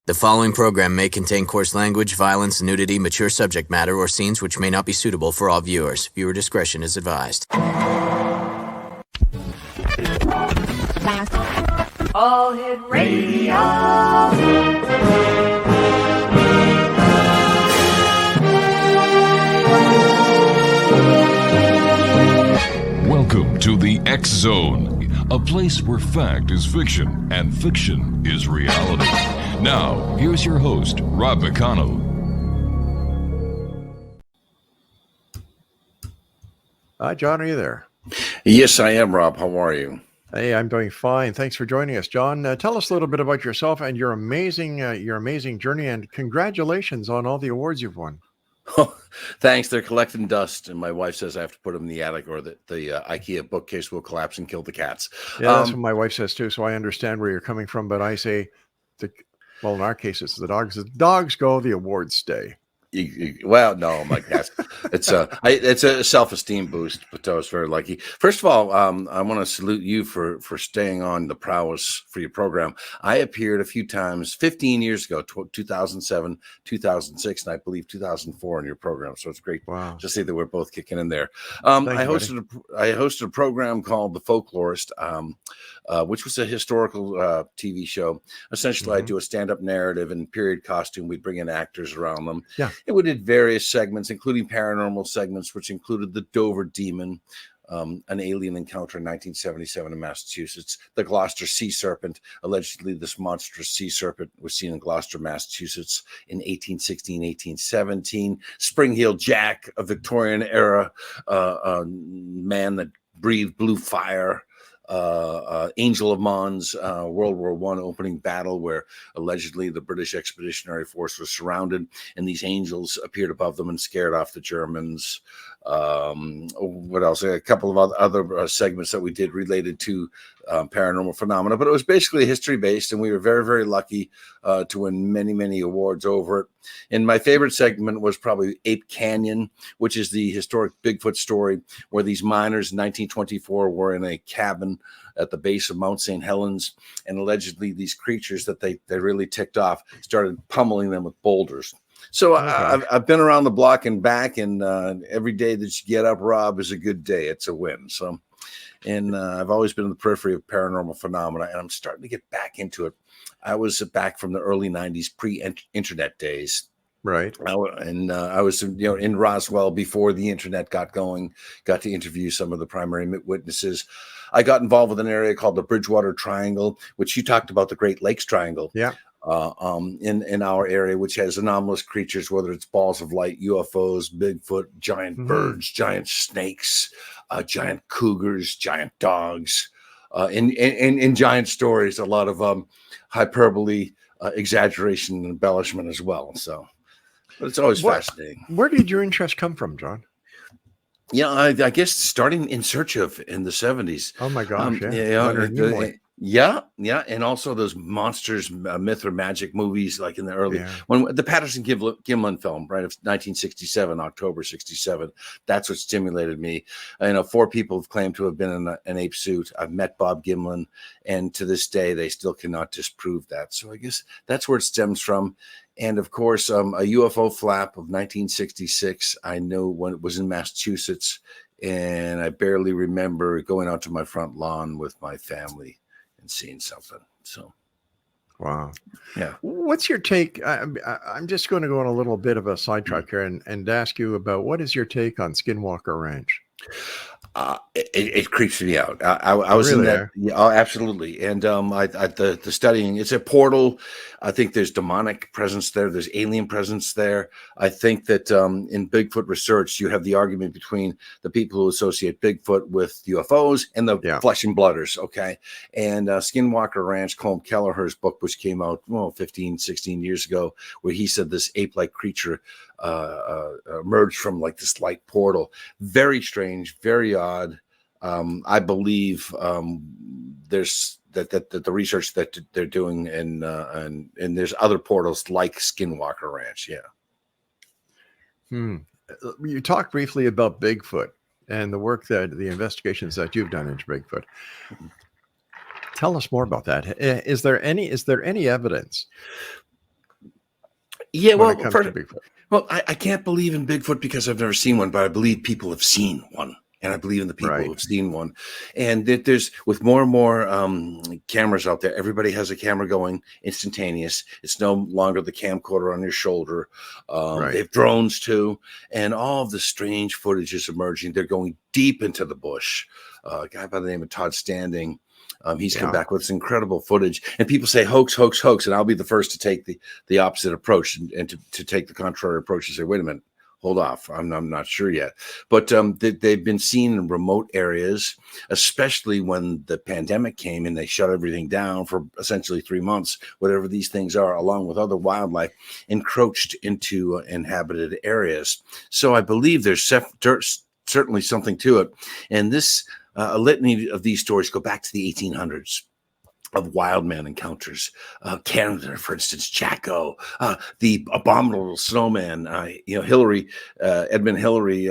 The following program may contain coarse language, violence, nudity, mature subject matter, or scenes which may not be suitable for all viewers. Viewer discretion is advised. All Hit Radio. Welcome to the X Zone, a place where fact is fiction and fiction is reality. Now, here's your host, Rob McConnell. Hi, John, are you there? Yes, I am, Rob. How are you? Hey, I'm doing fine. Thanks for joining us, John. Tell us a little bit about yourself and your amazing journey, and congratulations on all the awards you've won. Oh, thanks. They're collecting dust, and my wife says I have to put them in the attic, or the IKEA bookcase will collapse and kill the cats. Yeah, that's what my wife says too. So I understand where you're coming from, but I say, well, in our case, it's the dogs. The dogs go, the awards stay. Well, no, my cats. It's a self-esteem boost, but I was very lucky. First of all, I want to salute you for staying on the prowess for your program. I appeared a few times 15 years ago, 2007, 2006, and I believe 2004 in your program. So it's great to see that we're both kicking in there. I hosted a program called The Folklorist, which was a historical TV show. Essentially, I do a stand-up narrative in period costume. We'd bring in actors around them. Yeah. And we did various segments, including paranormal segments, which included the Dover Demon, an alien encounter in 1977 in Massachusetts, the Gloucester Sea Serpent. Allegedly, this monstrous sea serpent was seen in Gloucester, Massachusetts in 1816, 1817. Spring Heel Jack, a Victorian era man that breathed blue fire. Angel of Mons, World War I opening battle where allegedly the British Expeditionary Force was surrounded and these angels appeared above them and scared off the Germans. What else? A couple of other segments that we did related to paranormal phenomena, but it was basically history based, and we were very, very lucky to win many, many awards over it. And my favorite segment was probably Ape Canyon, which is the historic Bigfoot story where these miners in 1924 were in a cabin at the base of Mount St. Helens, and allegedly these creatures that they really ticked off started pummeling them with boulders. So I've been around the block and back, and every day that you get up, Rob, is a good day. It's a win. So, and I've always been in the periphery of paranormal phenomena, and I'm starting to get back into it. I was back from the early 90s, pre-internet days. Right. I was in Roswell before the internet got going, got to interview some of the primary witnesses. I got involved with an area called the Bridgewater Triangle, which you talked about, the Great Lakes Triangle. Yeah. In our area, which has anomalous creatures, whether it's balls of light, UFOs, Bigfoot, giant birds, giant snakes, giant cougars, giant dogs, in giant stories, a lot of hyperbole, exaggeration, and embellishment as well. So, but it's always fascinating. Where did your interest come from, John? Yeah, I guess starting In Search Of in the 70s. Oh my gosh! Yeah, and also those monsters, myth or magic movies, like in the early when the Patterson Gimlin film, right, of 1967, October 67. That's what stimulated me. 4 people have claimed to have been in an ape suit. I've met Bob Gimlin, and to this day, they still cannot disprove that. So I guess that's where it stems from. And of course, a UFO flap of 1966. I know when it was in Massachusetts, and I barely remember going out to my front lawn with my family and seeing something. So, wow. Yeah. What's your take? I'm just going to go on a little bit of a sidetrack here and ask you about what is your take on Skinwalker Ranch? It creeps me out. I was really in that. Yeah, absolutely. And the studying, it's a portal. I think there's demonic presence there. There's alien presence there. I think that in Bigfoot research, you have the argument between the people who associate Bigfoot with UFOs and the flesh and blooders. Okay. And Skinwalker Ranch, Colm Kelleher's book, which came out 15, 16 years ago, where he said this ape-like creature emerged from like this light portal. Very strange, very odd. I believe there's that the research that they're doing, and there's other portals like Skinwalker Ranch. Yeah. You talked briefly about Bigfoot and the work that the investigations that you've done into Bigfoot. Tell us more about that. Is there any evidence Yeah, when well, it comes to Bigfoot? Well, I can't believe in Bigfoot because I've never seen one, but I believe people have seen one. And I believe in the people Right. who've seen one. And there's, with more and more cameras out there, everybody has a camera going instantaneous. It's no longer the camcorder on your shoulder. Right. They have drones too. And all of the strange footage is emerging. They're going deep into the bush. A guy by the name of Todd Standing, he's come back with this incredible footage. And people say hoax, hoax, hoax. And I'll be the first to take the opposite approach and to take the contrary approach and say, wait a minute. Hold off. I'm not sure yet. But they've been seen in remote areas, especially when the pandemic came and they shut everything down for essentially 3 months. Whatever these things are, along with other wildlife, encroached into inhabited areas. So I believe there's certainly something to it. And this a litany of these stories go back to the 1800s. Of wild man encounters, Canada, for instance, Jacko, the abominable snowman, Hillary, Edmund Hillary,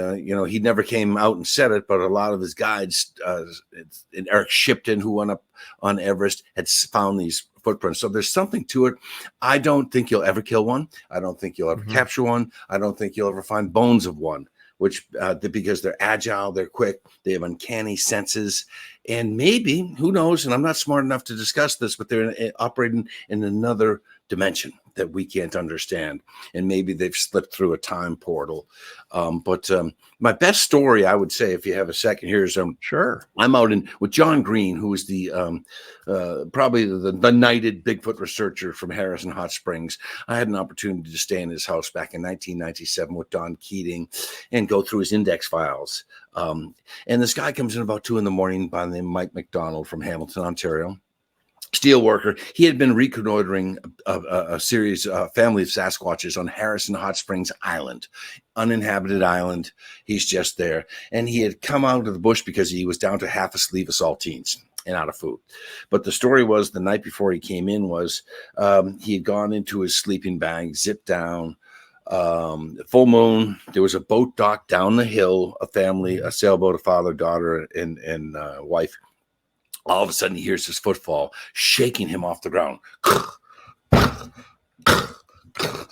he never came out and said it, but a lot of his guides, and Eric Shipton, who went up on Everest, had found these footprints. So there's something to it. I don't think you'll ever kill one. I don't think you'll ever capture one. I don't think you'll ever find bones of one, which because they're agile, they're quick, they have uncanny senses. And maybe, who knows, and I'm not smart enough to discuss this, but they're operating in another dimension that we can't understand. And maybe they've slipped through a time portal. But my best story, I would say, if you have a second here, is Sure. I'm out with John Green, who is the probably the knighted Bigfoot researcher from Harrison Hot Springs. I had an opportunity to stay in his house back in 1997 with Don Keating and go through his index files. And this guy comes in about 2 a.m. by the name of Mike McDonald from Hamilton, Ontario. Steel worker. He had been reconnoitering a series, family of Sasquatches on Harrison Hot Springs Island, uninhabited island. He's just there. And he had come out of the bush because he was down to half a sleeve of saltines and out of food. But the story was the night before he came in was he had gone into his sleeping bag, zipped down, full moon. There was a boat dock down the hill, a family, a sailboat, a father, daughter, and wife. All of a sudden, he hears this footfall shaking him off the ground.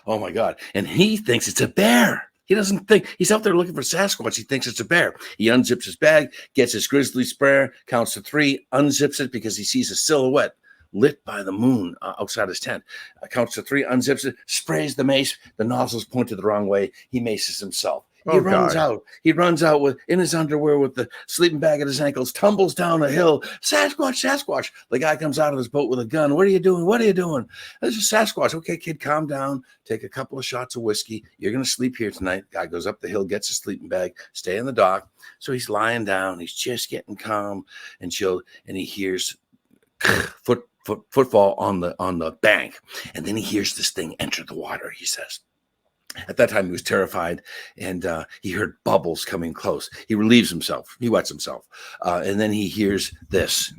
Oh, my God. And he thinks it's a bear. He doesn't think. He's out there looking for Sasquatch. He thinks it's a bear. He unzips his bag, gets his grizzly sprayer, counts to 3, unzips it because he sees a silhouette lit by the moon outside his tent. Counts to 3, unzips it, sprays the mace. The nozzle's pointed the wrong way. He maces himself. He runs out. He runs out in his underwear with the sleeping bag at his ankles, tumbles down a hill. Sasquatch, Sasquatch. The guy comes out of his boat with a gun. What are you doing? What are you doing? This is Sasquatch. Okay, kid, calm down. Take a couple of shots of whiskey. You're going to sleep here tonight. Guy goes up the hill, gets his sleeping bag, stay in the dock. So he's lying down. He's just getting calm and chilled. And he hears footfall on the bank. And then he hears this thing enter the water, he says. At that time, he was terrified, and he heard bubbles coming close. He relieves himself. He wets himself. And then he hears this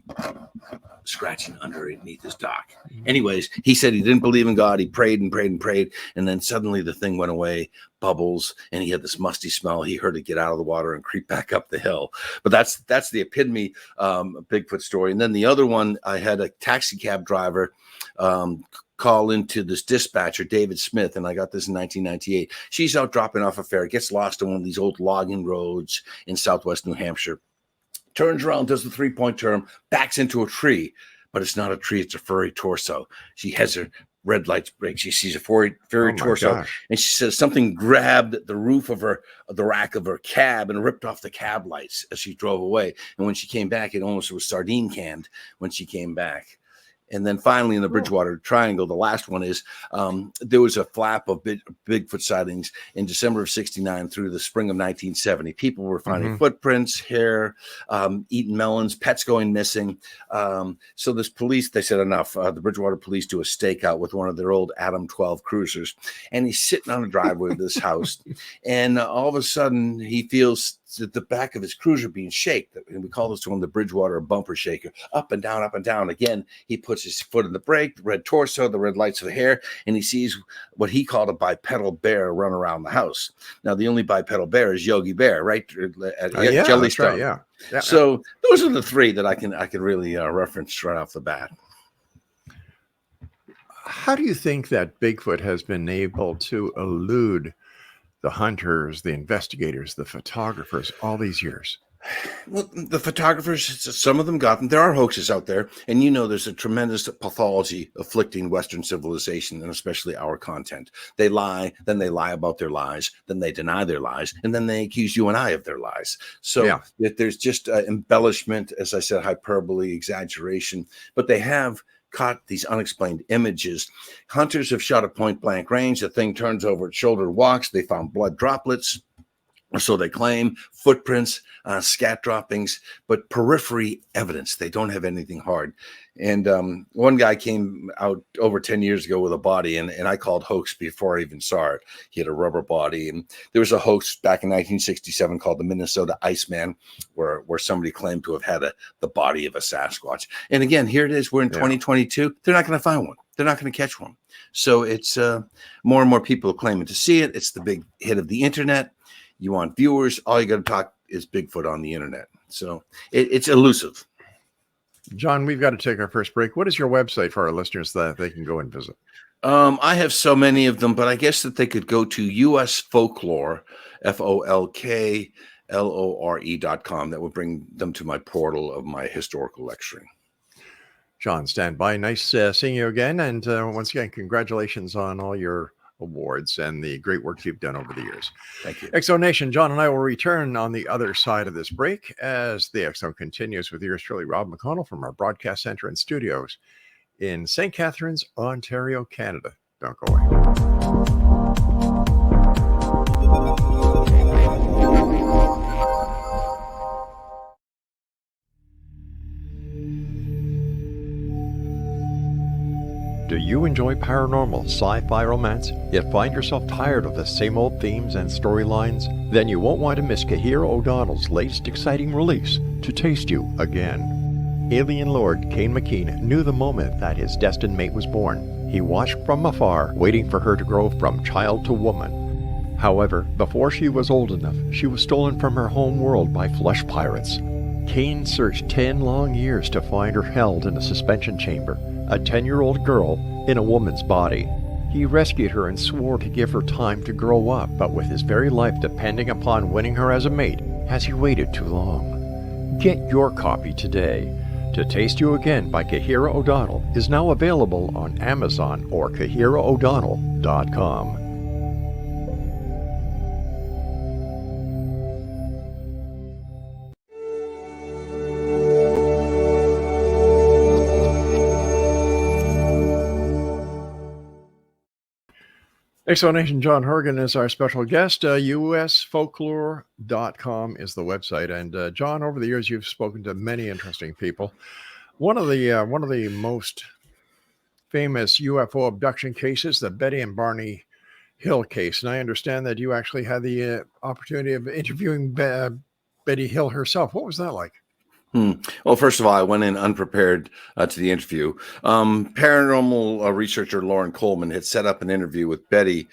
scratching underneath his dock. Anyways, he said he didn't believe in God. He prayed and prayed and prayed. And then suddenly the thing went away, bubbles, and he had this musty smell. He heard it get out of the water and creep back up the hill. But that's the epitome Bigfoot story. And then the other one, I had a taxi cab driver call into this dispatcher, David Smith, and I got this in 1998. She's out dropping off a fare, gets lost on one of these old logging roads in southwest New Hampshire, turns around, does the 3-point turn, backs into a tree, but it's not a tree, it's a furry torso. She has her red lights break. She sees a furry torso, and she says something grabbed the roof of the rack of her cab and ripped off the cab lights as she drove away. And when she came back, it almost was sardine canned when she came back. And then finally in the Bridgewater Triangle, the last one is there was a flap of Bigfoot sightings in December of 69 through the spring of 1970. People were finding footprints, hair, eating melons, pets going missing. So this police, they said enough. The Bridgewater police do a stakeout with one of their old Adam 12 cruisers. And he's sitting on the driveway of this house. And all of a sudden he feels the back of his cruiser being shaken. And we call this one the Bridgewater bumper shaker. Up and down, up and down. Again, he puts his foot in the brake, the red torso, the red lights of the hair, and he sees what he called a bipedal bear run around the house. Now, the only bipedal bear is Yogi Bear, right? At Jellystone. Right, yeah. So those are the 3 that I can really reference right off the bat. How do you think that Bigfoot has been able to elude the hunters, the investigators, the photographers all these years? Well, the photographers, some of them got them. There are hoaxes out there. And there's a tremendous pathology afflicting Western civilization, and especially our content. They lie, then they lie about their lies, then they deny their lies, and then they accuse you and I of their lies. So there's just embellishment, as I said, hyperbole, exaggeration. But they have caught these unexplained images. Hunters have shot at point blank range. The thing turns over its shoulder, walks. They found blood droplets, or so they claim, footprints, scat droppings, but periphery evidence. They don't have anything hard. And one guy came out over 10 years ago with a body, and I called hoax before I even saw it. He had a rubber body. And there was a hoax back in 1967 called the Minnesota Iceman, where somebody claimed to have had the body of a Sasquatch. And again, here it is. We're in 2022. They're not going to find one. They're not going to catch one. So it's more and more people claiming to see it. It's the big hit of the internet. You want viewers, all you got to talk is Bigfoot on the internet. So it's elusive. John, we've got to take our first break. What is your website for our listeners that they can go and visit? I have so many of them, but I guess that they could go to US Folklore, FOLKLORE.com. That would bring them to my portal of my historical lecturing. John, stand by. Nice seeing you again. And once again, congratulations on all your awards and the great work you've done over the years. Thank you. X Zone Nation, John and I will return on the other side of this break as the X Zone continues with yours truly, Rob McConnell, from our broadcast center and studios in St. Catharines, Ontario, Canada. Don't go away. Do you enjoy paranormal, sci-fi romance, yet find yourself tired of the same old themes and storylines? Then you won't want to miss Kahira O'Donnell's latest exciting release, To Taste You Again. Alien Lord Kane McKean knew the moment that his destined mate was born. He watched from afar, waiting for her to grow from child to woman. However, before she was old enough, she was stolen from her home world by flesh pirates. Kane searched 10 long years to find her held in a suspension chamber, a 10-year-old girl in a woman's body. He rescued her and swore to give her time to grow up, but with his very life depending upon winning her as a mate, has he waited too long? Get your copy today. To Taste You Again by Kahira O'Donnell is now available on Amazon or KahiraO'Donnell.com. Explanation. John Horrigan is our special guest. USfolklore.com is the website. And John, over the years, you've spoken to many interesting people. One of the most famous UFO abduction cases, the Betty and Barney Hill case. And I understand that you actually had the opportunity of interviewing Betty Hill herself. What was that like? Well, first of all, I went in unprepared to the interview. Paranormal researcher Lauren Coleman had set up an interview with Betty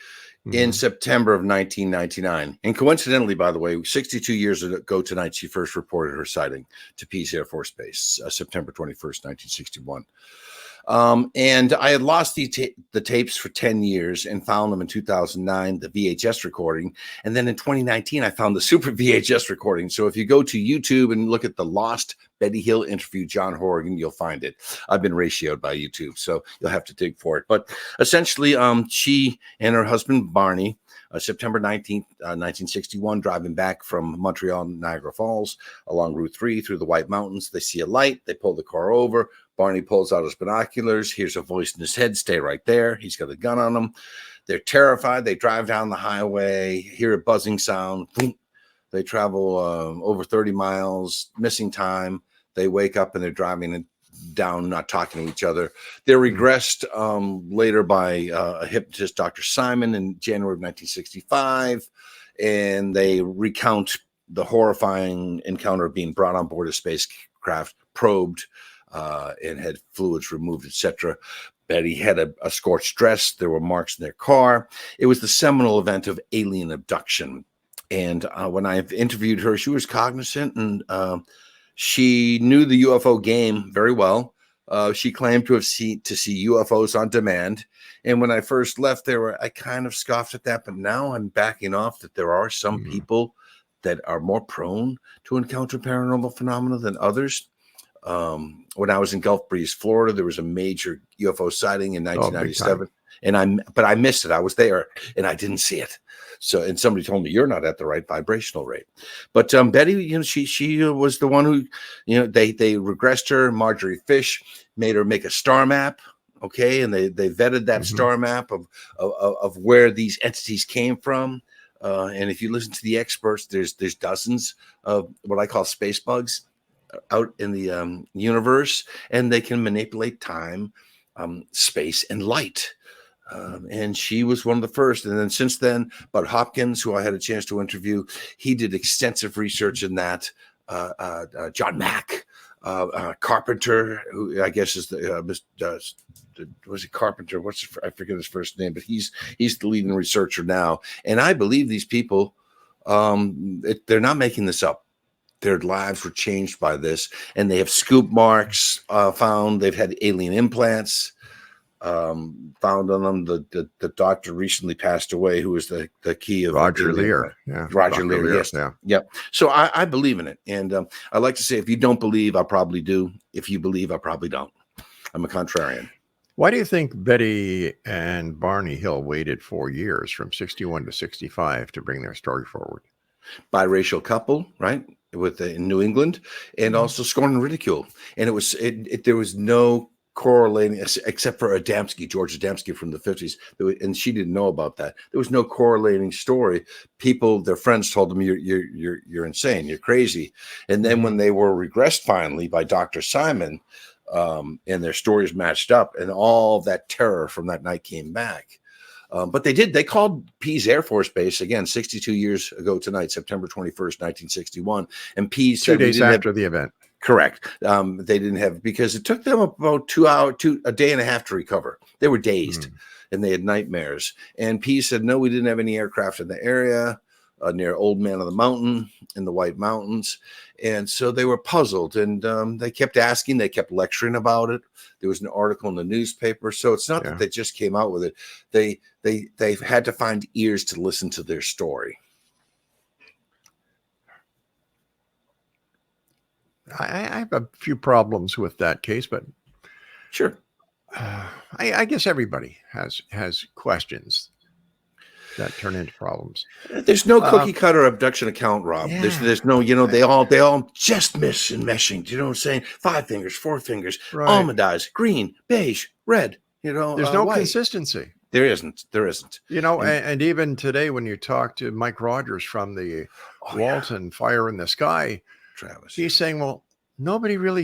in September of 1999. And coincidentally, by the way, 62 years ago tonight, she first reported her sighting to Pease Air Force Base, September 21st, 1961. And I had lost the tapes for 10 years and found them in 2009, the VHS recording. And then in 2019, I found the super VHS recording. So if you go to YouTube and look at the lost Betty Hill interview, John Horrigan, you'll find it. I've been ratioed by YouTube, so you'll have to dig for it. But essentially, she and her husband, Barney, September 19th, 1961, driving back from Montreal, Niagara Falls along Route 3 through the White Mountains. They see a light. They pull the car over. Barney pulls out his binoculars. Hears a voice in his head. Stay right there. He's got a gun on him. They're terrified. They drive down the highway, hear a buzzing sound. Boom. They travel over 30 miles, missing time. They wake up and they're driving down, not talking to each other. They're regressed later by a hypnotist, Dr. Simon, in January of 1965. And they recount the horrifying encounter of being brought on board a spacecraft, probed, and had fluids removed, etc. Betty had a scorched dress. There were marks in their car. It was the seminal event of alien abduction. And when I've interviewed her, she was cognizant and she knew the UFO game very well. She claimed to see UFOs on demand. And when I first left there, I kind of scoffed at that, but now I'm backing off that there are some people that are more prone to encounter paranormal phenomena than others. When I was in Gulf Breeze, Florida, there was a major UFO sighting in 1997, but I missed it. I was there and I didn't see it. So, and somebody told me you're not at the right vibrational rate. But Betty, she was the one who, they regressed her. Marjorie Fish made her make a star map. Okay, and they vetted that star map of where these entities came from. And if you listen to the experts, there's dozens of what I call space bugs out in the universe, and they can manipulate time, space, and light. And she was one of the first. And then since then, Bud Hopkins, who I had a chance to interview, he did extensive research in that. John Mack, Carpenter, who I guess is was it Carpenter? I forget his first name, but he's the leading researcher now. And I believe these people, they're not making this up. Their lives were changed by this, and they have scoop marks found. They've had alien implants found on them. The doctor recently passed away, who was the key of Roger Lear. Yeah, Roger Lear. Yes, yeah. So I believe in it, and I like to say, if you don't believe, I probably do. If you believe, I probably don't. I'm a contrarian. Why do you think Betty and Barney Hill waited 4 years, from 61 to 65, to bring their story forward? Biracial couple, right? In New England, and also scorn and ridicule. And there was no correlating, except for George Adamski from the 50s, and she didn't know about that. There was no correlating story. People, their friends told them, you're insane, you're crazy. And then when they were regressed finally by Dr. Simon, and their stories matched up, and all that terror from that night came back. But they called Pease Air Force Base again 62 years ago tonight, September 21st, 1961. And Pease said 2 days after the event. Correct. They didn't have, because it took them about a day and a half to recover. They were dazed and they had nightmares. And Pease said, no, we didn't have any aircraft in the area near Old Man of the Mountain in the White Mountains. And so they were puzzled, and they kept asking, they kept lecturing about it. There was an article in the newspaper. So it's not that they just came out with it. They've had to find ears to listen to their story. I have a few problems with that case, but sure. I guess everybody has questions that turn into problems. There's no cookie cutter abduction account, Rob. Yeah. There's no, they all just miss in meshing. Do you know what I'm saying? 5 fingers, 4 fingers, almond eyes, green, beige, red. There's no white. Consistency. There isn't. And even today, when you talk to Mike Rogers from the Walton Fire in the Sky, Travis, he's saying, well, nobody in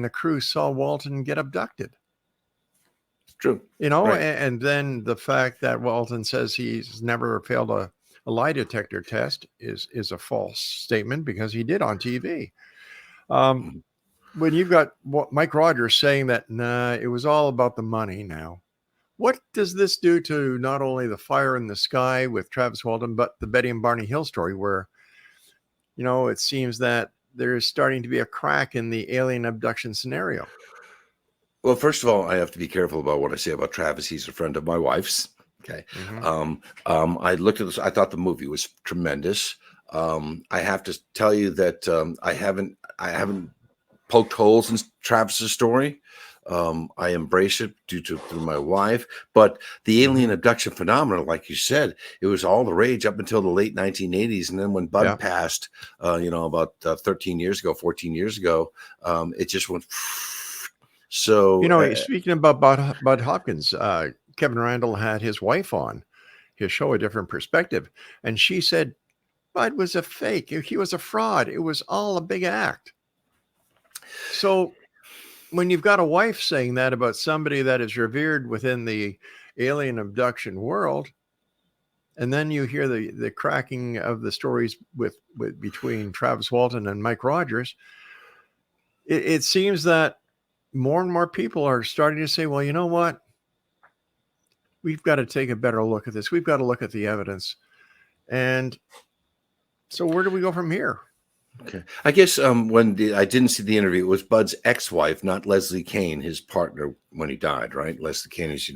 the crew saw Walton get abducted. True. Right. And then the fact that Walton says he's never failed a lie detector test is a false statement, because he did on TV. When you've got Mike Rogers saying that, it was all about the money now. What does this do to not only the Fire in the Sky with Travis Walton, but the Betty and Barney Hill story, where, it seems that there's starting to be a crack in the alien abduction scenario? Well, first of all, I have to be careful about what I say about Travis. He's a friend of my wife's. Okay. I looked at this. I thought the movie was tremendous. I have to tell you that I haven't poked holes in Travis's story. I embrace it through my wife. But the alien abduction phenomenon, like you said, it was all the rage up until the late 1980s. And then when Bud passed, about 14 years ago, it just went. So, speaking about Bud Hopkins, Kevin Randall had his wife on his show, A Different Perspective, and she said Bud was a fake. He was a fraud. It was all a big act. So when you've got a wife saying that about somebody that is revered within the alien abduction world, and then you hear the cracking of the stories between Travis Walton and Mike Rogers, it seems that more and more people are starting to say, well, you know what? We've got to take a better look at this. We've got to look at the evidence. And so where do we go from here? Okay. I guess I didn't see the interview, it was Bud's ex-wife, not Leslie Kane, his partner when he died, right? Leslie Kane is,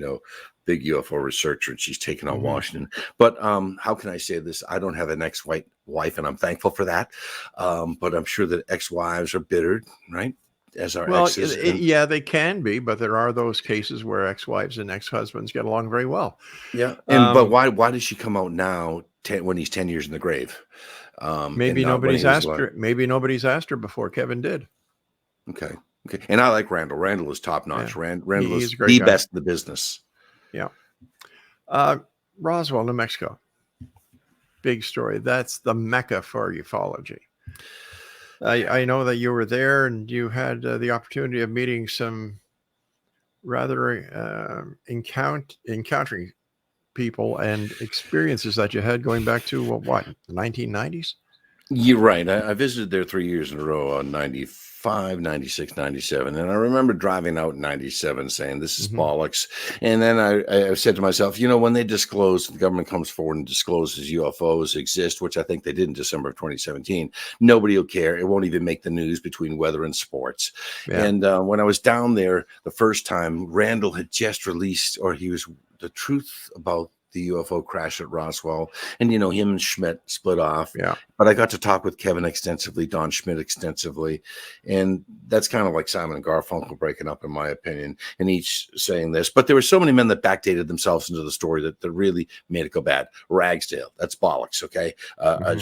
big UFO researcher, and she's taken on Washington. But how can I say this? I don't have an ex-white wife, and I'm thankful for that. But I'm sure that ex-wives are bitter, right? As our Well, exes. yeah, they can be, but there are those cases where ex-wives and ex-husbands get along very well. Yeah. But why does she come out now when he's 10 years in the grave? Maybe and not when nobody's he was asked alive? her. Maybe nobody's asked her before Kevin did. Okay. And I like Randall. Randall is top notch. Yeah. Randall He's is a great the guy. best in the business. Yeah. Roswell, New Mexico. Big story. That's the mecca for ufology. I know that you were there and you had the opportunity of meeting some rather encountering people and experiences that you had going back to what, the 1990s? You're right. I visited there 3 years in a row, 95, 96, 97. And I remember driving out in 97 saying, this is bollocks. And then I said to myself, when they disclose, the government comes forward and discloses UFOs exist, which I think they did in December of 2017, nobody will care. It won't even make the news between weather and sports. Yeah. And when I was down there the first time, Randall had just released, or he was the truth about the UFO crash at Roswell, and him and Schmidt split off. Yeah. But I got to talk with Kevin extensively, Don Schmidt extensively, and that's kind of like Simon and Garfunkel breaking up, in my opinion, and each saying this. But there were so many men that backdated themselves into the story that really made it go bad. Ragsdale, that's bollocks, okay?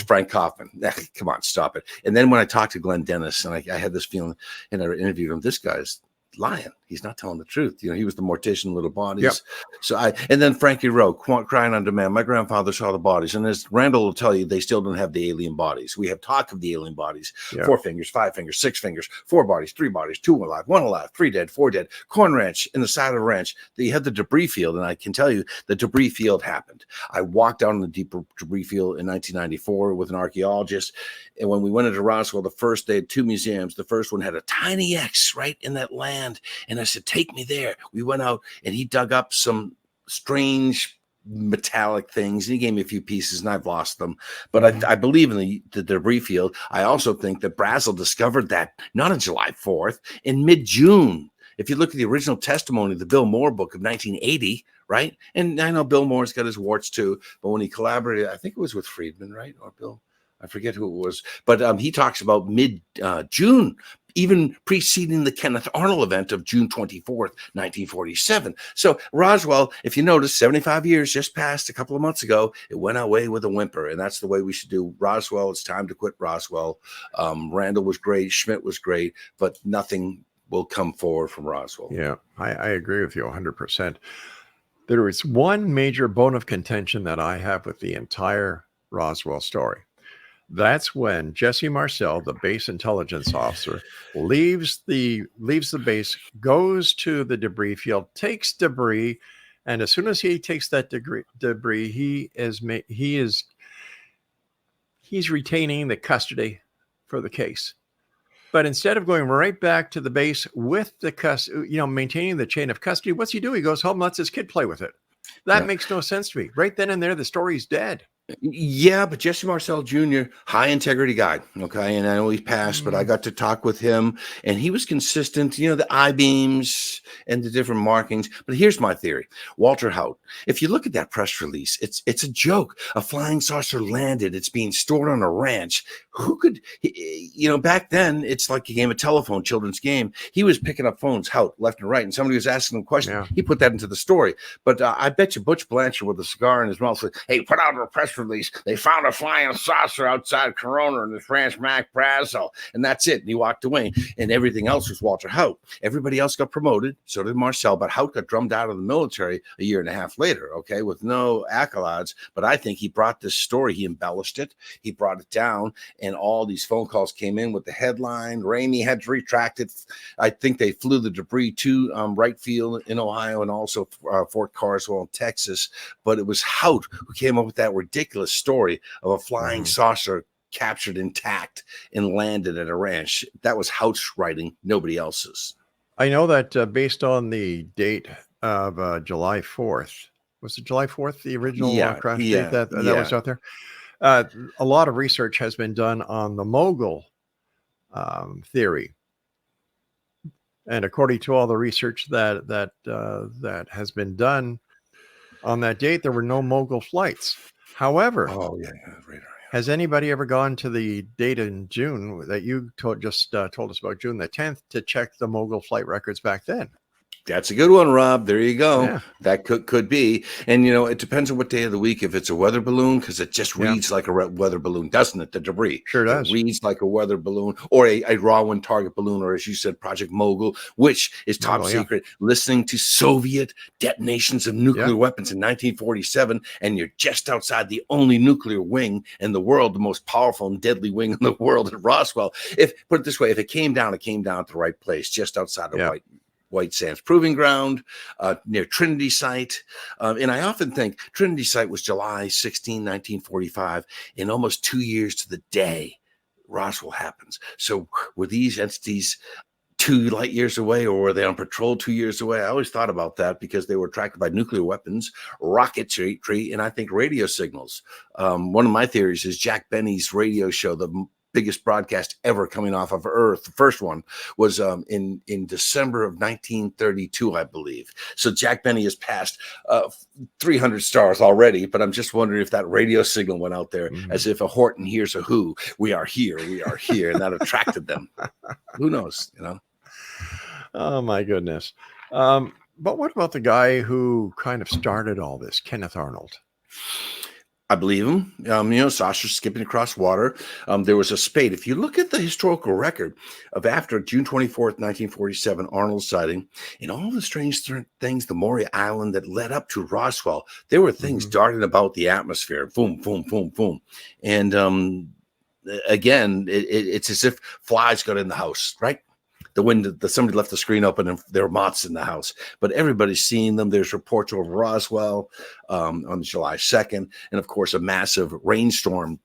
Frank Kaufman, come on, stop it. And then when I talked to Glenn Dennis, and I had this feeling, and I interviewed him, this guy's lying. He's not telling the truth. He was the mortician in Little Bodies. Yep. So and then Frankie Rowe, Crying on Demand. My grandfather saw the bodies, and as Randall will tell you, they still don't have the alien bodies. We have talk of the alien bodies. Yeah. 4 fingers, 5 fingers, 6 fingers, 4 bodies, 3 bodies, 2 alive, 1 alive, 3 dead, 4 dead. Corn ranch in the side of the ranch. They had the debris field, and I can tell you the debris field happened. I walked down the deep debris field in 1994 with an archaeologist, and when we went into Roswell, the first day had 2 museums. The first one had a tiny X right in that land, and I said, take me there. We went out, and he dug up some strange metallic things. He gave me a few pieces, and I've lost them. But I believe in the debris field. I also think that Brazel discovered that not on July 4th, in mid-June. If you look at the original testimony, the Bill Moore book of 1980, right? And I know Bill Moore's got his warts too, but when he collaborated, I think it was with Friedman, right? Or Bill, I forget who it was. But he talks about mid-June, even preceding the Kenneth Arnold event of June 24th, 1947. So Roswell, if you notice, 75 years just passed a couple of months ago. It went away with a whimper, and that's the way we should do Roswell. It's time to quit Roswell. Randall was great. Schmidt was great, but nothing will come forward from Roswell. Yeah, I agree with you 100%. There is one major bone of contention that I have with the entire Roswell story. That's when Jesse Marcel, the base intelligence officer, leaves the base, goes to the debris field, takes debris, and as soon as he takes that debris, he's retaining the custody for the case. But instead of going right back to the base with the maintaining the chain of custody, what's he do? He goes home, lets his kid play with it. That makes no sense to me. Right then and there, the story's dead. Yeah, but Jesse Marcel Jr., high integrity guy. Okay. And I know he passed, but I got to talk with him and he was consistent, the I-beams and the different markings. But here's my theory. Walter Haut, if you look at that press release, it's a joke. A flying saucer landed. It's being stored on a ranch. Who could, back then it's like a game of telephone, children's game. He was picking up phones, Haut, left and right. And somebody was asking him questions. Yeah. He put that into the story. But I bet you Butch Blanchard with a cigar in his mouth said, hey, put out a press release. They found a flying saucer outside Corona in this ranch, Mac Brazel, and that's it. And he walked away, and everything else was Walter Haut. Everybody else got promoted, so did Marcel, but Haut got drummed out of the military a year and a half later, okay, with no accolades. But I think he brought this story, he embellished it, he brought it down, and all these phone calls came in with the headline. Ramey had to retract it. I think they flew the debris to Wright Field in Ohio and also Fort Carswell in Texas. But it was Haut who came up with that ridiculous story of a flying saucer captured intact and landed at a ranch. That was Haut's writing, nobody else's. I know that based on the date of July 4th, was it July 4th, the original crash date that was out there? A lot of research has been done on the mogul theory. And according to all the research that has been done on that date, there were no mogul flights. However, radar. Has anybody ever gone to the date in June that you told us about, June the 10th, to check the mogul flight records back then? That's a good one, Rob. There you go. Yeah. That could be. And, it depends on what day of the week. If it's a weather balloon, because it just reads like a weather balloon, doesn't it? The debris. Sure does. It reads like a weather balloon or a raw one target balloon, or as you said, Project Mogul, which is top secret, listening to Soviet detonations of nuclear weapons in 1947. And you're just outside the only nuclear wing in the world, the most powerful and deadly wing in the world at Roswell. Put it this way, if it came down at the right place, just outside of White Sands Proving Ground, near Trinity Site. And I often think Trinity Site was July 16, 1945, in almost 2 years to the day Roswell happens. So were these entities 2 light years away, or were they on patrol 2 years away? I always thought about that because they were attracted by nuclear weapons, rocketry, and I think radio signals. One of my theories is Jack Benny's radio show, the biggest broadcast ever coming off of Earth. The first one was in December of 1932, I believe. So Jack Benny has passed 300 stars already, but I'm just wondering if that radio signal went out there as if a Horton hears a who. We are here, and that attracted them. Who knows, Oh, my goodness. But what about the guy who kind of started all this, Kenneth Arnold? I believe him. Saucers skipping across water. There was a spate. If you look at the historical record of after June 24th, 1947, Arnold sighting, and all the strange things, the Maury Island that led up to Roswell, there were things darting about the atmosphere. Boom, boom, boom, boom. And again, it's as if flies got in the house, right? Somebody left the screen open and there were moths in the house, but everybody's seeing them. There's reports over Roswell on July 2nd. And of course, a massive rainstorm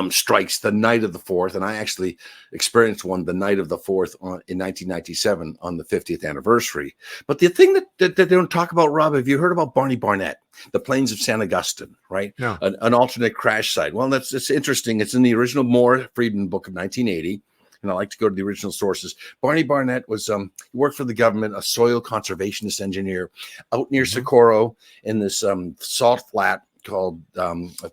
strikes the night of the 4th. And I actually experienced one the night of the 4th in 1997 on the 50th anniversary. But the thing that they don't talk about, Rob, have you heard about Barney Barnett, the plains of San Augustine, right? No. An alternate crash site. Well, it's interesting. It's in the original Moore Friedman book of 1980. And I like to go to the original sources. Barney Barnett was he worked for the government, a soil conservationist engineer out near Socorro in this salt flat called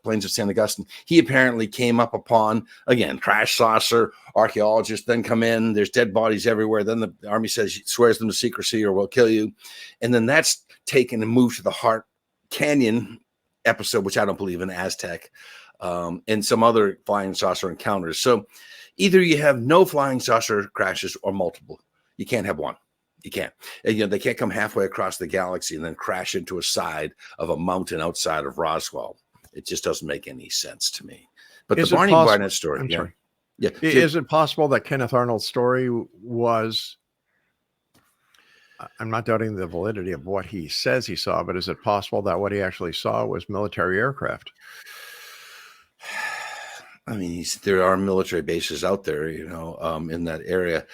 Plains of San Augustine. He apparently came up upon, again, crash saucer. Archaeologists then come in. There's dead bodies everywhere. Then the Army swears them to secrecy or we'll kill you. And then that's taken and moved to the Heart Canyon episode, which I don't believe in, Aztec, and some other flying saucer encounters. So either you have no flying saucer crashes or multiple. You can't have one. You can't. And, they can't come halfway across the galaxy and then crash into a side of a mountain outside of Roswell. It just doesn't make any sense to me. But the Barney Barnett story. I'm sorry. Yeah. Is it possible that Kenneth Arnold's story was, I'm not doubting the validity of what he says he saw, but is it possible that what he actually saw was military aircraft? I mean, there are military bases out there, in that area.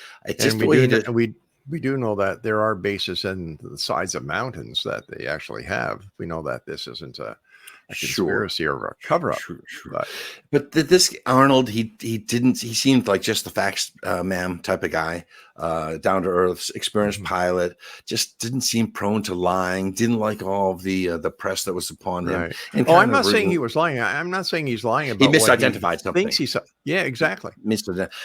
We do know that there are bases in the sides of mountains that they actually have. We know that this isn't a conspiracy or a cover-up. Sure. But this Arnold, he seemed like just the facts man type of guy, down to earth, experienced pilot, just didn't seem prone to lying, didn't like all of the press that was upon him. And I'm not saying he was lying. I'm not saying he's lying about he misidentified something. Thinks he saw. Yeah, exactly.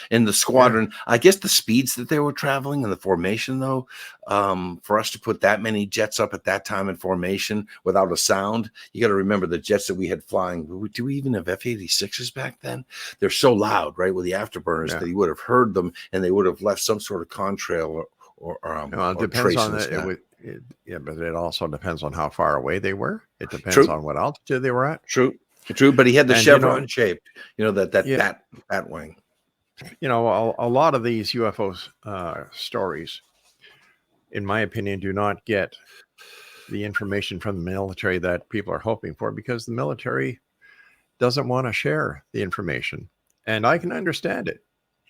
In the squadron, I guess the speeds that they were traveling and the formation, though, for us to put that many jets up at that time in formation without a sound, you got to remember the jets that we had flying. Do we even have F-86s back then? They're so loud, right, with the afterburners that you would have heard them and they would have left some sort of contrail or it depends on but it also depends on how far away they were. It depends on what altitude they were at. True, but he had the chevron shape, that bat wing. A lot of these UFO stories, in my opinion, do not get the information from the military that people are hoping for, because the military doesn't want to share the information. And I can understand it.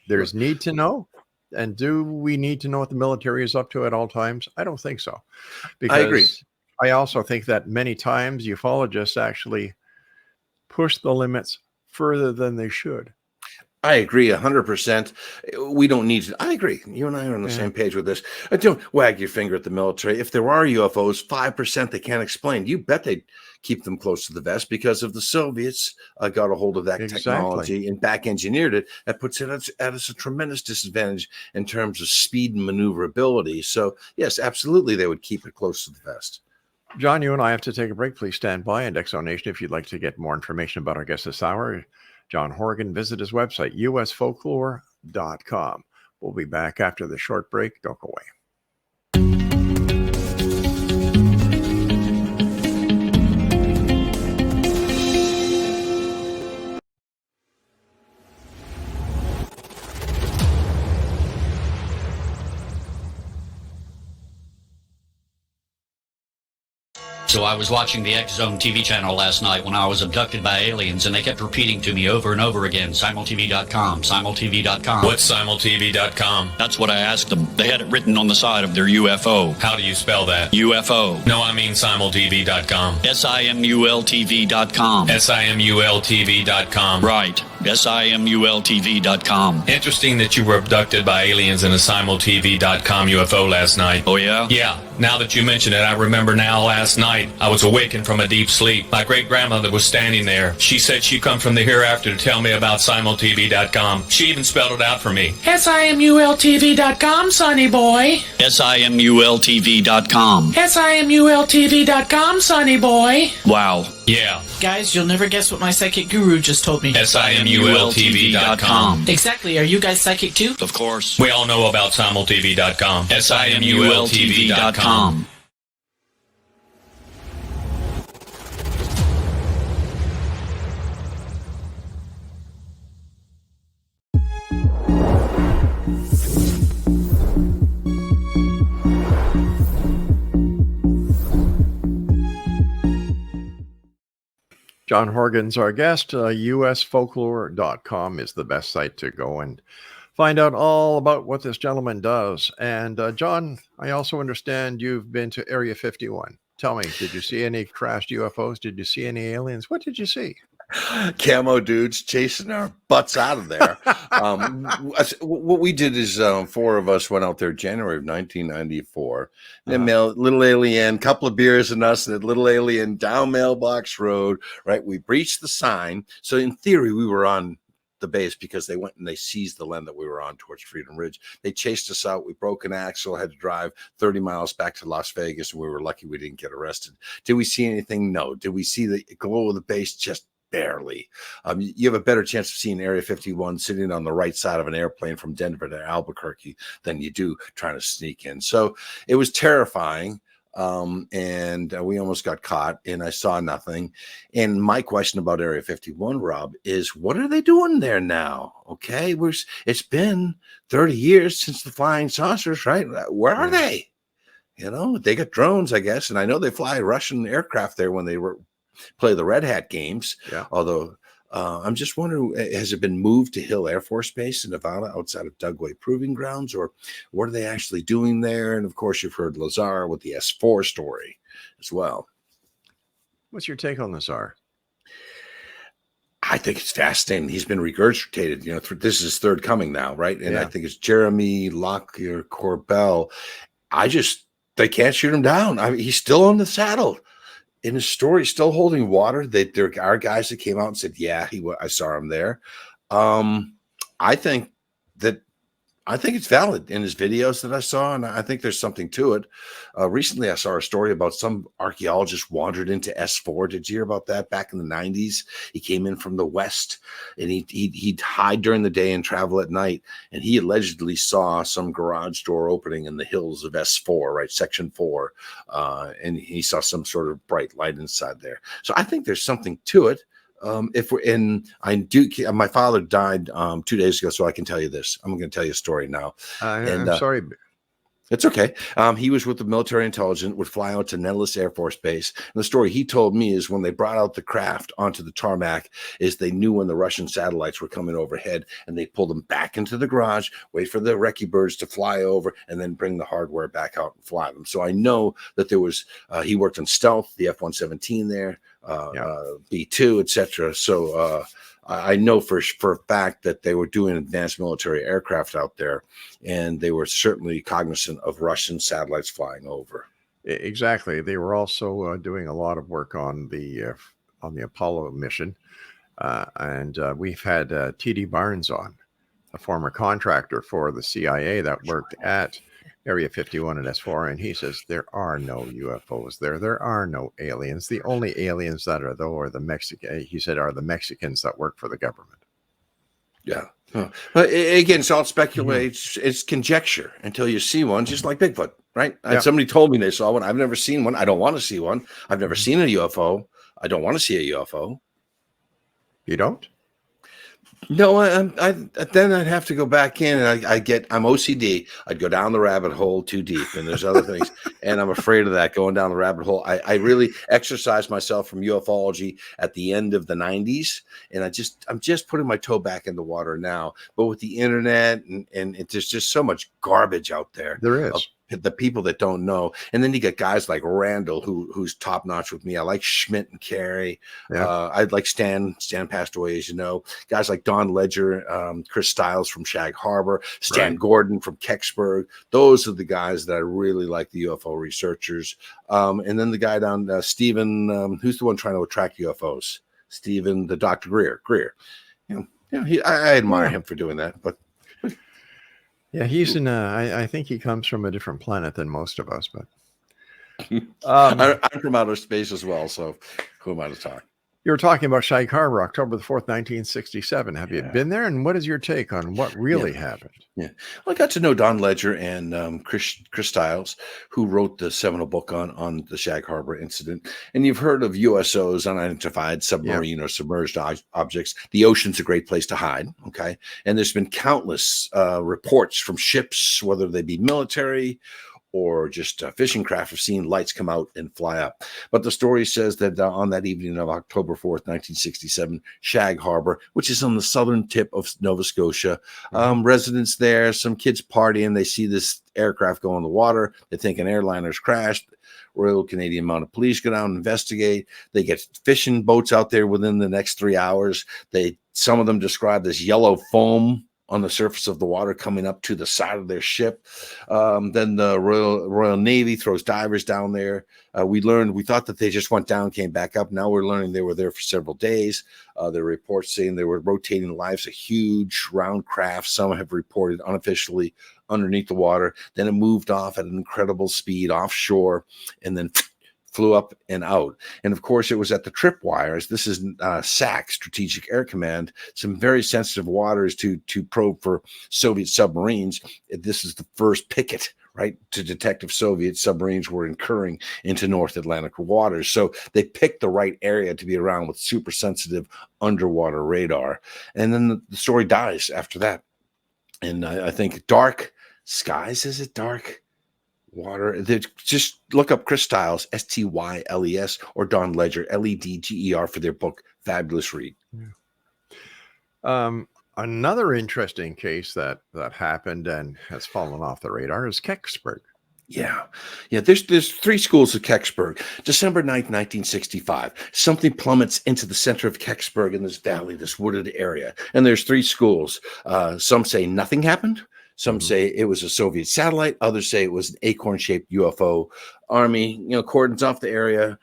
There's need to know. And do we need to know what the military is up to at all times? I don't think so. Because I agree. I also think that many times ufologists actually push the limits further than they should. I agree 100%. We don't need to. I agree. You and I are on the same page with this. Don't wag your finger at the military. If there are UFOs, 5% they can't explain. You bet they'd keep them close to the vest, because if the Soviets got a hold of that technology and back engineered it, that puts it at us a tremendous disadvantage in terms of speed and maneuverability. So, yes, absolutely, they would keep it close to the vest. John, you and I have to take a break. Please stand by. And Exo Nation, if you'd like to get more information about our guest this hour, John Horrigan, visit his website, usfolklore.com. We'll be back after the short break. Don't go away. So I was watching the X Zone TV channel last night when I was abducted by aliens, and they kept repeating to me over and over again, simultv.com, simultv.com. What's simultv.com? That's what I asked them. They had it written on the side of their UFO. How do you spell that? UFO. No, I mean simultv.com. simultv.com. simultv.com. Right. simultv.com. Interesting that you were abducted by aliens in a simultv.com UFO last night. Oh, yeah? Yeah. Now that you mention it, I remember now last night I was awakened from a deep sleep. My great-grandmother was standing there. She said she'd come from the hereafter to tell me about simultv.com. She even spelled it out for me. simultv.com, sonny boy. simultv.com. simultv.com, sonny boy. Wow. Yeah. Guys, you'll never guess what my psychic guru just told me. simultv.com. Exactly. Are you guys psychic too? Of course. We all know about simultv.com. simultv.com. John Horrigan's our guest. usfolklore.com is the best site to go and find out all about what this gentleman does. And John, I also understand you've been to Area 51. Tell me, did you see any crashed UFOs? Did you see any aliens? What did you see? Camo dudes chasing our butts out of there. What we did is 4 of us went out there January of 1994. Little alien, couple of beers and us, and little alien down Mailbox Road. Right, we breached the sign. So in theory, we were on the base because they went and they seized the land that we were on towards Freedom Ridge. They chased us out. We broke an axle, had to drive 30 miles back to Las Vegas, and we were lucky we didn't get arrested. Did we see anything? No. Did we see the glow of the base? Just barely. You have a better chance of seeing Area 51 sitting on the right side of an airplane from Denver to Albuquerque than you do trying to sneak in. So it was terrifying. And we almost got caught, and I saw nothing. And my question about Area 51, Rob, is what are they doing there now? Okay, it's been 30 years since the flying saucers, right? Where are they? You know, they got drones, I guess, and I know they fly Russian aircraft there when they play the Red Hat games. Yeah. Although I'm just wondering, has it been moved to Hill Air Force Base in Nevada outside of Dugway Proving Grounds, or what are they actually doing there? And of course, you've heard Lazar with the S4 story as well. What's your take on this, R? I think it's fascinating. He's been regurgitated. You know, this is his third coming now, right? And I think it's Jeremy Lockyer Corbell. They can't shoot him down. I mean, he's still on the saddle. In his story, still holding water. There are guys that came out and said, "Yeah, I saw him there." I think it's valid in his videos that I saw, and I think there's something to it. Recently, I saw a story about some archaeologist wandered into S4. Did you hear about that? Back in the 90s, he came in from the west, and he'd hide during the day and travel at night. And he allegedly saw some garage door opening in the hills of S4, right, Section 4, and he saw some sort of bright light inside there. So I think there's something to it. My father died 2 days ago, so I can tell you this. I'm going to tell you a story now. I'm sorry. It's okay. He was with the military intelligence, would fly out to Nellis Air Force Base. And the story he told me is when they brought out the craft onto the tarmac, is they knew when the Russian satellites were coming overhead, and they pulled them back into the garage, wait for the recce birds to fly over, and then bring the hardware back out and fly them. So I know that there was, he worked on stealth, the F-117 there. B-2, etc. So I know for a fact that they were doing advanced military aircraft out there, and they were certainly cognizant of Russian satellites flying over. Exactly. They were also doing a lot of work on the Apollo mission, and we've had T.D. Barnes on, a former contractor for the CIA that worked at Area 51 and S4, and he says there are no UFOs there. There are no aliens. The only aliens that are, though, are the Mexicans that work for the government. Yeah. But again, it's all speculation. It's conjecture until you see one, just like Bigfoot, right? Yeah. Somebody told me they saw one. I've never seen one. I don't want to see one. I've never seen a UFO. I don't want to see a UFO. You don't? No, then I'd have to go back in, and I'm OCD. I'd go down the rabbit hole too deep, and there's other things, and I'm afraid of that, going down the rabbit hole. I really exercised myself from ufology at the end of the 90s, and I'm just putting my toe back in the water now. But with the internet and there's just so much garbage out there. There is. The people that don't know, and then you get guys like Randall who's top notch with me. I like Schmidt and Carey. I'd like Stan passed away, as you know. Guys like Don Ledger, Chris Stiles from Shag Harbor, Stan Gordon from Kecksburg. Those are the guys that I really like, the UFO researchers. And then the guy down Stephen, who's the one trying to attract UFOs? Stephen, the Dr. Greer. I admire him for doing that, but. Yeah, he's in. I think he comes from a different planet than most of us, but I'm from outer space as well. So, who am I to talk? You were talking about Shag Harbor, October the 4th, 1967. Have you been there? And what is your take on what really happened? Yeah, well, I got to know Don Ledger and Chris Stiles, who wrote the seminal book on the Shag Harbor incident. And you've heard of USOs, unidentified submarine or submerged objects. The ocean's a great place to hide. Okay, and there's been countless reports from ships, whether they be military or just fishing craft, have seen lights come out and fly up. But the story says that on that evening of October 4th, 1967, Shag Harbor, which is on the southern tip of Nova Scotia, residents there, some kids partying, they see this aircraft go in the water. They think an airliner's crashed. Royal Canadian Mounted Police go down and investigate. They get fishing boats out there within the next 3 hours. Some of them describe this yellow foam on the surface of the water coming up to the side of their ship. Then the Royal Navy throws divers down there. We thought that they just went down, came back up. Now we're learning they were there for several days. There are reports saying they were rotating lives, a huge round craft. Some have reported unofficially underneath the water. Then it moved off at an incredible speed offshore and then flew up and out. And of course, it was at the tripwires. This is SAC, Strategic Air Command, some very sensitive waters to probe for Soviet submarines. This is the first picket, right, to detect if Soviet submarines were incurring into North Atlantic waters. So they picked the right area to be around with super sensitive underwater radar. And then the story dies after that. And I think dark skies, is it dark? Water. Just look up Chris Stiles, Styles, or Don Ledger, Ledger, for their book. Fabulous read. Another interesting case that happened and has fallen off the radar is Kecksburg. Yeah. There's 3 schools at Kecksburg. December 9th, 1965. Something plummets into the center of Kecksburg in this valley, this wooded area. And there's 3 schools. Some say nothing happened. Some say it was a Soviet satellite. Others say it was an acorn-shaped UFO. Army, cordons off the area,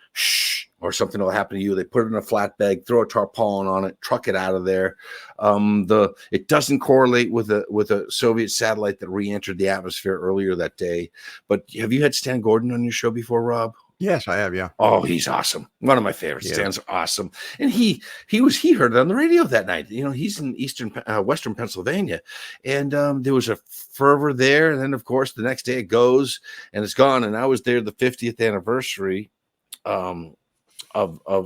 or something will happen to you. They put it in a flat bag, throw a tarpaulin on it, truck it out of there. It doesn't correlate with a Soviet satellite that re-entered the atmosphere earlier that day. But have you had Stan Gordon on your show before, Rob? Yes, I have. Yeah. Oh, he's awesome. One of my favorites. Yeah. Stan's awesome. And he heard it on the radio that night. He's in western Pennsylvania, and there was a fervor there. And then, of course, the next day it goes and it's gone. And I was there the 50th anniversary of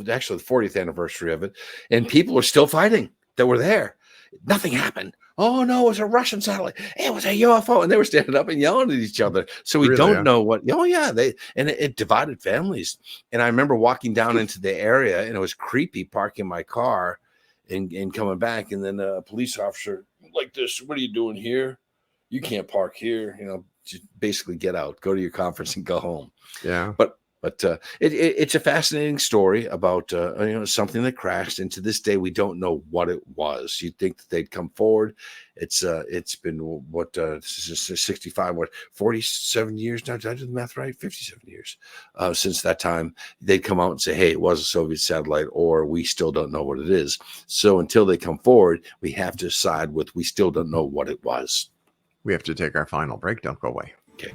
actually the 40th anniversary of it, and people are still fighting that were there. Nothing happened. Oh, no, it was a Russian satellite. It was a UFO. And they were standing up and yelling at each other. So we don't know what. Oh, yeah. It divided families. And I remember walking down into the area, and it was creepy parking my car and coming back. And then a police officer like this, what are you doing here? You can't park here. Just basically get out, go to your conference and go home. Yeah. But But it's a fascinating story about something that crashed, and to this day we don't know what it was. You'd think that they'd come forward. It's been 65, 47 years now. Did I do the math right? 57 years since that time. They'd come out and say, "Hey, it was a Soviet satellite," or "We still don't know what it is." So until they come forward, we have to side with we still don't know what it was. We have to take our final break. Don't go away. Okay.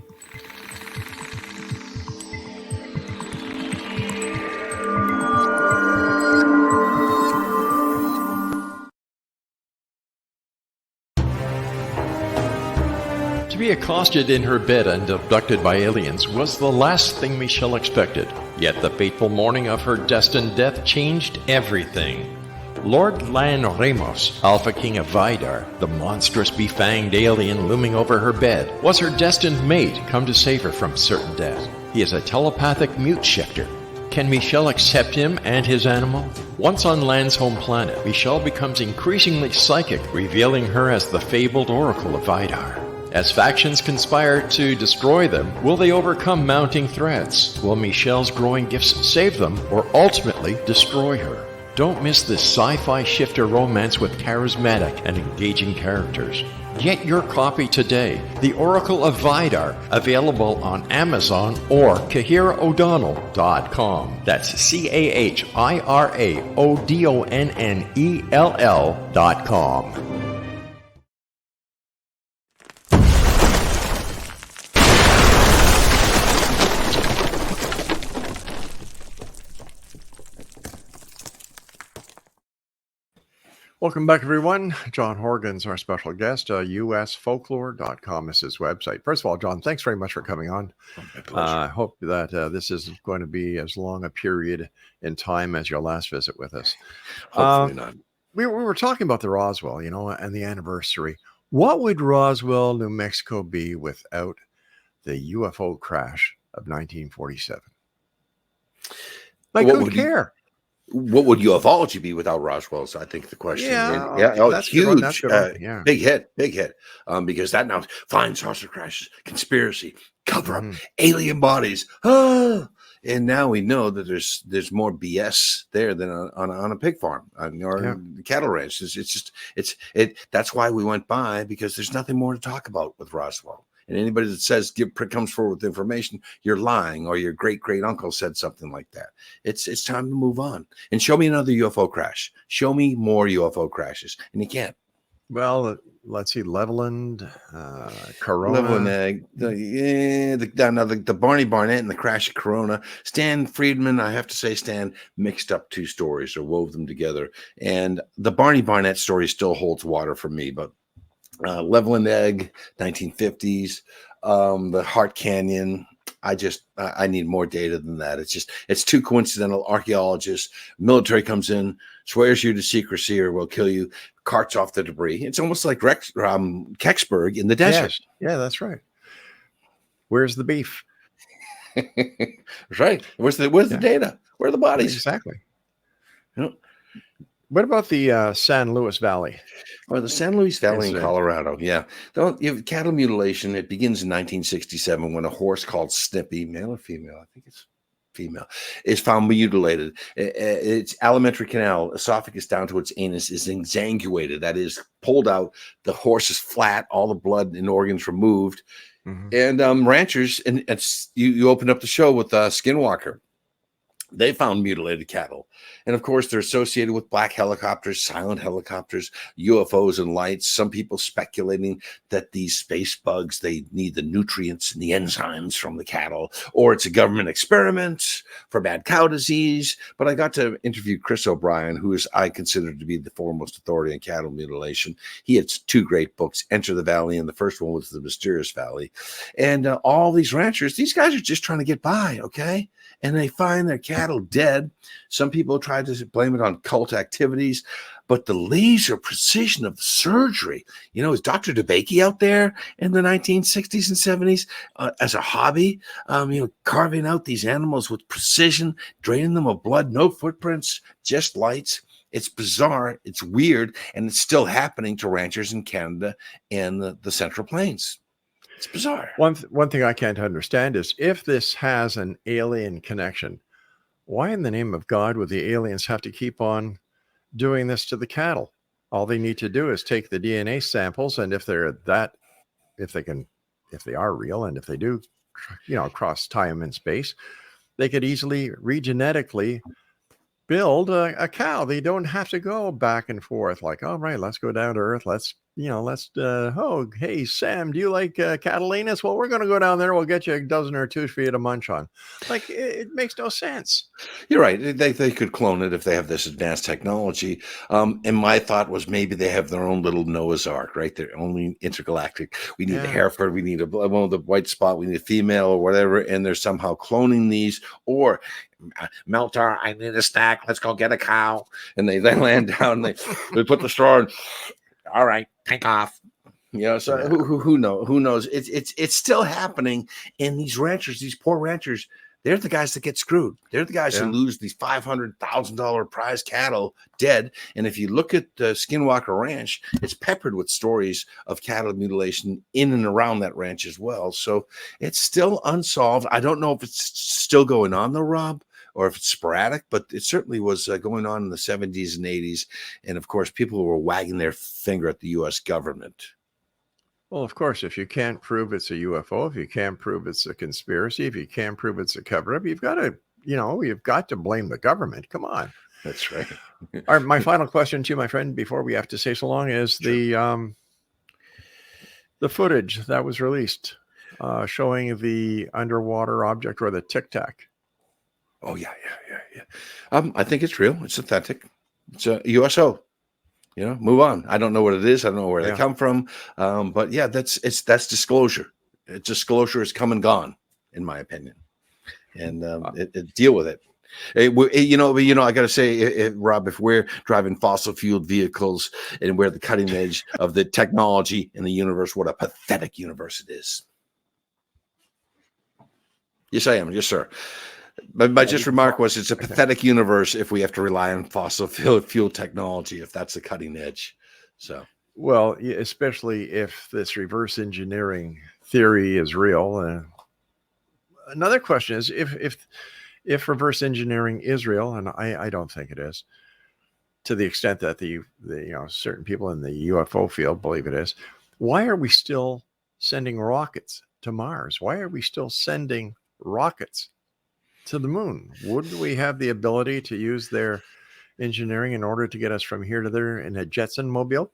To be accosted in her bed and abducted by aliens was the last thing Michelle expected. Yet the fateful morning of her destined death changed everything. Lord Lan Ramos, Alpha King of Vidar, the monstrous befanged alien looming over her bed, was her destined mate come to save her from certain death. He is a telepathic mute shifter. Can Michelle accept him and his animal? Once on Lan's home planet, Michelle becomes increasingly psychic, revealing her as the fabled Oracle of Vidar. As factions conspire to destroy them, will they overcome mounting threats? Will Michelle's growing gifts save them, or ultimately destroy her? Don't miss this sci-fi shifter romance with charismatic and engaging characters. Get your copy today, The Oracle of Vidar, available on Amazon or CahiraO'Donnell.com. That's CahiraO'Donnell.com. Welcome back, everyone. John Horrigan's our special guest. USfolklore.com is his website. First of all, John, thanks very much for coming on. My pleasure. I hope that this is going to be as long a period in time as your last visit with us. Hopefully not. We were talking about the Roswell, and the anniversary. What would Roswell, New Mexico be without the UFO crash of 1947? Who care? What would ufology be without Roswell? So I think the question. That's huge, big hit, because that now flying saucer crashes, conspiracy, cover up, alien bodies. And now we know that there's more BS there than on a pig farm or cattle ranch. That's why we went by, because there's nothing more to talk about with Roswell. And anybody that says comes forward with information, you're lying, or your great uncle said something like that. It's time to move on and show me another UFO crash. Show me more UFO crashes, and you can't. Well, let's see, Leveland, Corona, Leveland, the Barney Barnett and the crash of Corona. Stan Friedman, I have to say, Stan mixed up two stories or wove them together, and the Barney Barnett story still holds water for me, but. Leveland Egg, 1950s, the Heart Canyon. I need more data than that. It's too coincidental. Archaeologists, military comes in, swears you to secrecy or will kill you, carts off the debris. It's almost like Kecksburg in the desert. Yes. Yeah, that's right. Where's the beef? That's right. Where's the data? Where are the bodies? Exactly. What about the San Luis Valley? Or the San Luis Valley in Colorado. Yeah. You have cattle mutilation. It begins in 1967 when a horse called Snippy, male or female? I think it's female, is found mutilated. Its alimentary canal, esophagus down to its anus, is exsanguated. That is, pulled out. The horse is flat, all the blood and organs removed. And ranchers, and you opened up the show with Skinwalker. They found mutilated cattle. And of course, they're associated with black helicopters, silent helicopters, UFOs and lights. Some people speculating that these space bugs, they need the nutrients and the enzymes from the cattle, or it's a government experiment for bad cow disease. But I got to interview Chris O'Brien, who I consider to be the foremost authority on cattle mutilation. He had two great books, Enter the Valley, and the first one was The Mysterious Valley. And all these ranchers, these guys are just trying to get by, okay? And they find their cattle dead. Some people try to blame it on cult activities, but the laser precision of the surgery, is Dr. DeBakey out there in the 1960s and 70s as a hobby, carving out these animals with precision, draining them of blood, no footprints, just lights. It's bizarre, it's weird, and it's still happening to ranchers in Canada and the Central Plains. It's bizarre. One thing I can't understand is if this has an alien connection, why in the name of God would the aliens have to keep on doing this to the cattle? All they need to do is take the DNA samples, and if they are real, and if they do, cross time and space, they could easily regenetically build a cow. They don't have to go back and forth like, all right, let's go down to Earth. Hey, Sam, do you like Catalinas? Well, we're going to go down there. We'll get you a dozen or two for you to munch on. Like, it makes no sense. You're right. They could clone it if they have this advanced technology. And my thought was maybe they have their own little Noah's Ark, right? They're only intergalactic. We need a Hereford. We need one with the white spot. We need a female or whatever. And they're somehow cloning these. Or Meltar, I need a snack. Let's go get a cow. And they land down and they put the straw in. All right, take off. So who knows? It's still happening. And these ranchers, these poor ranchers, they're the guys that get screwed. They're the guys who lose these $500,000 prize cattle dead. And if you look at Skinwalker Ranch, it's peppered with stories of cattle mutilation in and around that ranch as well. So it's still unsolved. I don't know if it's still going on though, Rob, or if it's sporadic, but it certainly was going on in the 70s and 80s. And of course, people were wagging their finger at the U.S. government. Well, of course, if you can't prove it's a UFO, if you can't prove it's a conspiracy, if you can't prove it's a cover-up, you've got to blame the government. Come on. That's right. All right, my final question to you, my friend, before we have to say so long, is the footage that was released showing the underwater object or the Tic Tac. Oh, yeah. I think it's real. It's authentic. It's a USO. Move on. I don't know what it is. I don't know where they come from. But yeah, that's disclosure. Disclosure is come and gone, in my opinion. And deal with it. I got to say, Rob, if we're driving fossil fueled vehicles and we're the cutting edge of the technology in the universe, what a pathetic universe it is. Yes, I am. Yes, sir. My just remark was it's a pathetic universe if we have to rely on fossil fuel technology, if that's the cutting edge. So, well, especially if this reverse engineering theory is real. Another question is if reverse engineering is real, and I don't think it is, to the extent that the certain people in the UFO field believe it is, why are we still sending rockets to Mars? Why are we still sending rockets to the moon? Wouldn't we have the ability to use their engineering in order to get us from here to there in a Jetson mobile?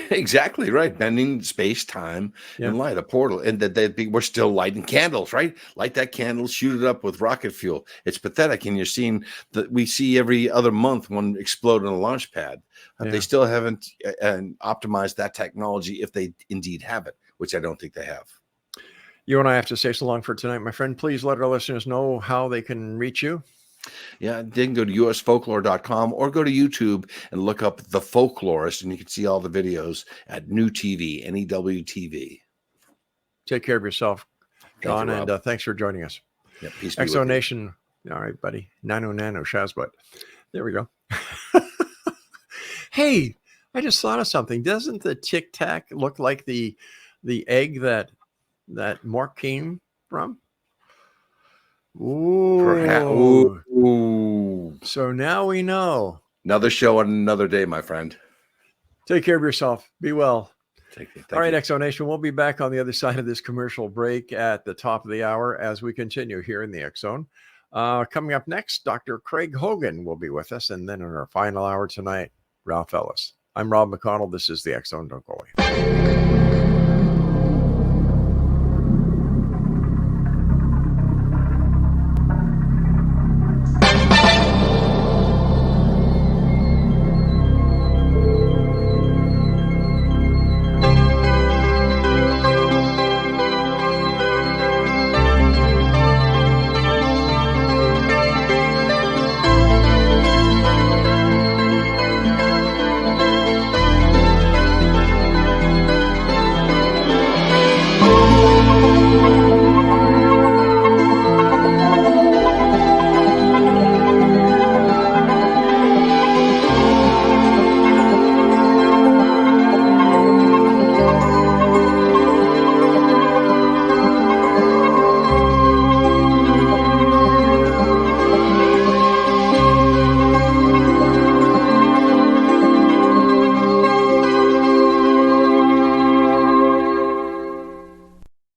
Exactly right. Bending space, time, and light, a portal. And we're still lighting candles, right? Light that candle, shoot it up with rocket fuel. It's pathetic. And you're seeing that we see every other month one explode on a launch pad. They still haven't optimized that technology if they indeed have it, which I don't think they have. You and I have to say so long for tonight, my friend. Please let our listeners know how they can reach you. Yeah, they can go to usfolklore.com or go to YouTube and look up The Folklorist, and you can see all the videos at New TV, NEWTV. Take care of yourself, John, and thanks for joining us. Yeah, peace. Exo Nation. All right, buddy. Nano Shazbut. There we go. Hey, I just thought of something. Doesn't the Tic Tac look like the egg that Mark came from? Ooh. Ooh. So now we know. Another show on another day, my friend. Take care of yourself. Be well. Thank you. All right, Exo Nation. We'll be back on the other side of this commercial break at the top of the hour as we continue here in the X Zone. Coming up next, Dr. Craig Hogan will be with us. And then in our final hour tonight, Ralph Ellis. I'm Rob McConnell. This is the X Zone. Don't go away.